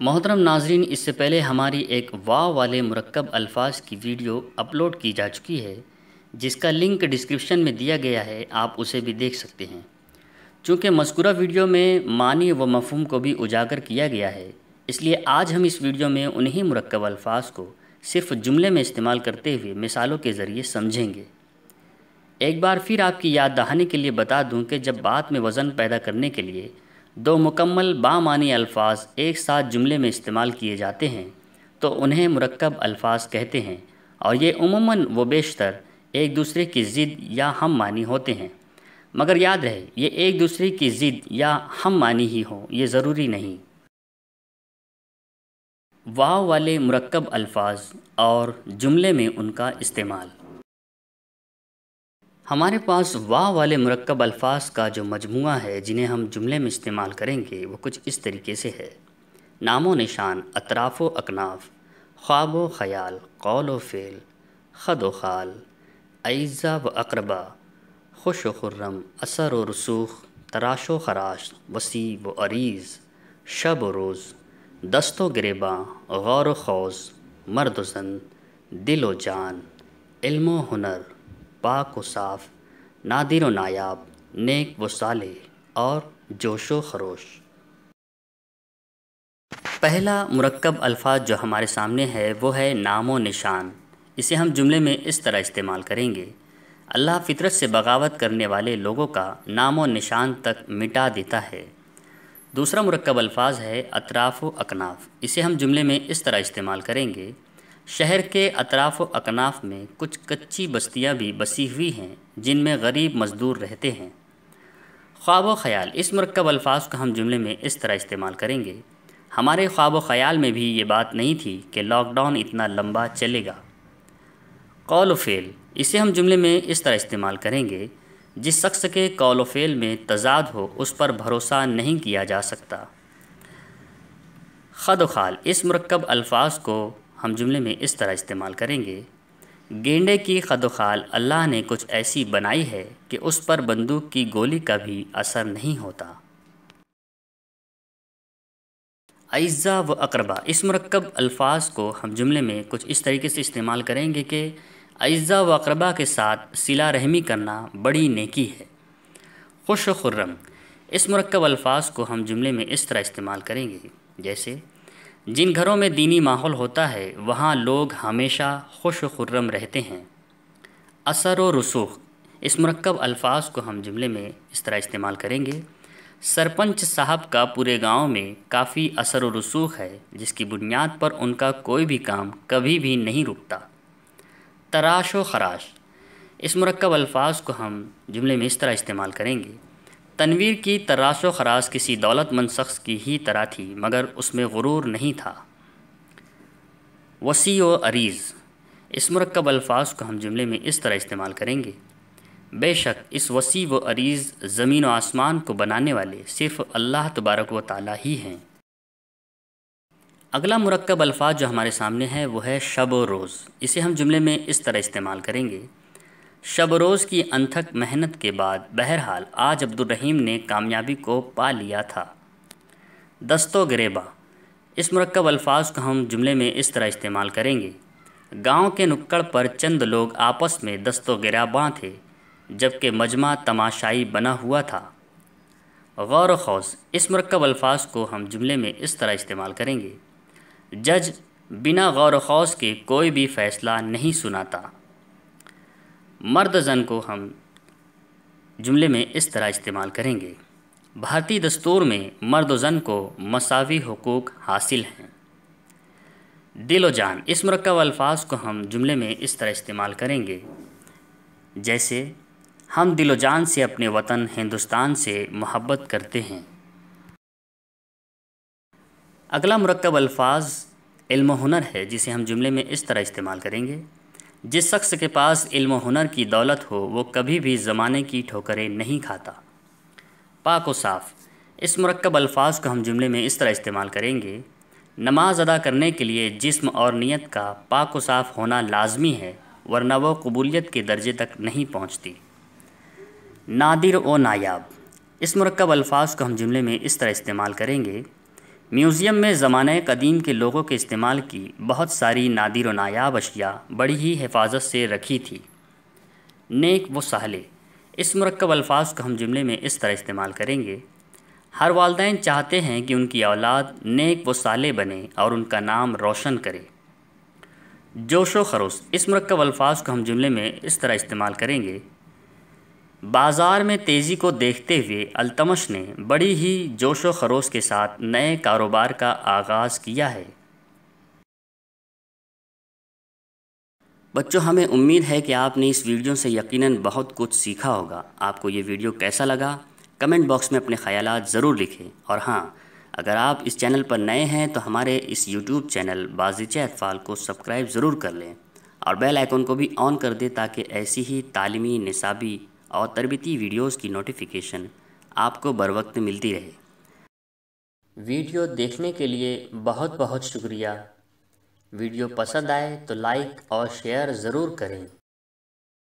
محترم ناظرین، اس سے پہلے ہماری ایک واو والے مرکب الفاظ کی ویڈیو اپلوڈ کی جا چکی ہے، جس کا لنک ڈسکرپشن میں دیا گیا ہے، آپ اسے بھی دیکھ سکتے ہیں۔ چونکہ مذکورہ ویڈیو میں معنی و مفہوم کو بھی اجاگر کیا گیا ہے، اس لیے آج ہم اس ویڈیو میں انہی مرکب الفاظ کو صرف جملے میں استعمال کرتے ہوئے مثالوں کے ذریعے سمجھیں گے۔ ایک بار پھر آپ کی یاد دہانی کے لیے بتا دوں کہ جب بات میں وزن پیدا کرنے کے لیے دو مکمل بامعنی الفاظ ایک ساتھ جملے میں استعمال کیے جاتے ہیں تو انہیں مرکب الفاظ کہتے ہیں، اور یہ عموماً و بیشتر ایک دوسرے کی ضد یا ہم معنی ہوتے ہیں۔ مگر یاد رہے، یہ ایک دوسرے کی ضد یا ہم معنی ہی ہوں، یہ ضروری نہیں۔ واو والے مرکب الفاظ اور جملے میں ان کا استعمال۔ ہمارے پاس واو والے مرکب الفاظ کا جو مجموعہ ہے جنہیں ہم جملے میں استعمال کریں گے وہ کچھ اس طریقے سے ہے: نام و نشان، اطراف و اکناف، خواب و خیال، قول و فعل، خد و خال، اعزا و اقربا، خوش و خرم، اثر و رسوخ، تراش و خراش، وسیع و عریض، شب و روز، دست و گریباں، غور و خوض، مرد و زن، دل و جان، علم و ہنر، پاک و صاف، نادر و نایاب، نیک و صالح، اور جوش و خروش۔ پہلا مرکب الفاظ جو ہمارے سامنے ہے وہ ہے نام و نشان۔ اسے ہم جملے میں اس طرح استعمال کریں گے: اللہ فطرت سے بغاوت کرنے والے لوگوں کا نام و نشان تک مٹا دیتا ہے۔ دوسرا مرکب الفاظ ہے اطراف و اکناف۔ اسے ہم جملے میں اس طرح استعمال کریں گے: شہر کے اطراف و اکناف میں کچھ کچی بستیاں بھی بسی ہوئی ہیں جن میں غریب مزدور رہتے ہیں۔ خواب و خیال۔ اس مرکب الفاظ کو ہم جملے میں اس طرح استعمال کریں گے: ہمارے خواب و خیال میں بھی یہ بات نہیں تھی کہ لاک ڈاؤن اتنا لمبا چلے گا۔ قول و فعل۔ اسے ہم جملے میں اس طرح استعمال کریں گے: جس شخص کے قول و فعل میں تضاد ہو اس پر بھروسہ نہیں کیا جا سکتا۔ خد و خال۔ اس مرکب الفاظ کو ہم جملے میں اس طرح استعمال کریں گے: گینڈے کی خد و خال اللہ نے کچھ ایسی بنائی ہے کہ اس پر بندوق کی گولی کا بھی اثر نہیں ہوتا۔ اعزا و اقربا۔ اس مرکب الفاظ کو ہم جملے میں کچھ اس طریقے سے استعمال کریں گے کہ اعزا و اقربا کے ساتھ صلہ رحمی کرنا بڑی نیکی ہے۔ خوش و خرم۔ اس مرکب الفاظ کو ہم جملے میں اس طرح استعمال کریں گے جیسے: جن گھروں میں دینی ماحول ہوتا ہے وہاں لوگ ہمیشہ خوش و خرم رہتے ہیں۔ اثر و رسوخ۔ اس مرکب الفاظ کو ہم جملے میں اس طرح استعمال کریں گے: سرپنچ صاحب کا پورے گاؤں میں کافی اثر و رسوخ ہے جس کی بنیاد پر ان کا کوئی بھی کام کبھی بھی نہیں رکتا۔ تراش و خراش۔ اس مرکب الفاظ کو ہم جملے میں اس طرح استعمال کریں گے: تنویر کی تراش و خراش کسی دولت مند شخص کی ہی طرح تھی مگر اس میں غرور نہیں تھا۔ وسیع و عریض۔ اس مرکب الفاظ کو ہم جملے میں اس طرح استعمال کریں گے: بے شک اس وسیع و عریض زمین و آسمان کو بنانے والے صرف اللہ تبارک و تعالی ہی ہیں۔ اگلا مرکب الفاظ جو ہمارے سامنے ہے وہ ہے شب و روز۔ اسے ہم جملے میں اس طرح استعمال کریں گے: شب و روز کی انتھک محنت کے بعد بہرحال آج عبدالرحیم نے کامیابی کو پا لیا تھا۔ دست و گریباں۔ اس مرکب الفاظ کو ہم جملے میں اس طرح استعمال کریں گے: گاؤں کے نکڑ پر چند لوگ آپس میں دست و گریباں تھے جبکہ مجمع تماشائی بنا ہوا تھا۔ غور و خوض۔ اس مرکب الفاظ کو ہم جملے میں اس طرح استعمال کریں گے: جج بنا غور و خوض کے کوئی بھی فیصلہ نہیں سناتا۔ مرد زن کو ہم جملے میں اس طرح استعمال کریں گے: بھارتی دستور میں مرد و زن کو مساوی حقوق حاصل ہیں۔ دل و جان۔ اس مرکب الفاظ کو ہم جملے میں اس طرح استعمال کریں گے جیسے: ہم دل و جان سے اپنے وطن ہندوستان سے محبت کرتے ہیں۔ اگلا مرکب الفاظ علم و ہنر ہے جسے ہم جملے میں اس طرح استعمال کریں گے: جس شخص کے پاس علم و ہنر کی دولت ہو وہ کبھی بھی زمانے کی ٹھوکریں نہیں کھاتا۔ پاک و صاف۔ اس مرکب الفاظ کو ہم جملے میں اس طرح استعمال کریں گے: نماز ادا کرنے کے لیے جسم اور نیت کا پاک و صاف ہونا لازمی ہے ورنہ وہ قبولیت کے درجے تک نہیں پہنچتی۔ نادر و نایاب۔ اس مرکب الفاظ کو ہم جملے میں اس طرح استعمال کریں گے: میوزیم میں زمانہ قدیم کے لوگوں کے استعمال کی بہت ساری نادر و نایاب اشیاء بڑی ہی حفاظت سے رکھی تھی۔ نیک و صالح، اس مرکب الفاظ کو ہم جملے میں اس طرح استعمال کریں گے: ہر والدین چاہتے ہیں کہ ان کی اولاد نیک و صالح بنے اور ان کا نام روشن کرے۔ جوش و خروش، اس مرکب الفاظ کو ہم جملے میں اس طرح استعمال کریں گے: بازار میں تیزی کو دیکھتے ہوئے التمش نے بڑی ہی جوش و خروش کے ساتھ نئے کاروبار کا آغاز کیا ہے۔ بچوں، ہمیں امید ہے کہ آپ نے اس ویڈیو سے یقیناً بہت کچھ سیکھا ہوگا۔ آپ کو یہ ویڈیو کیسا لگا؟ کمنٹ باکس میں اپنے خیالات ضرور لکھیں، اور ہاں، اگر آپ اس چینل پر نئے ہیں تو ہمارے اس یوٹیوب چینل بازیچہ اطفال کو سبسکرائب ضرور کر لیں اور بیل آئیکن کو بھی آن کر دیں تاکہ ایسی ہی تعلیمی، نصابی اور تربیتی ویڈیوز کی نوٹیفیکیشن آپ کو بروقت ملتی رہے۔ ویڈیو دیکھنے کے لیے بہت بہت شکریہ۔ ویڈیو پسند آئے تو لائک اور شیئر ضرور کریں۔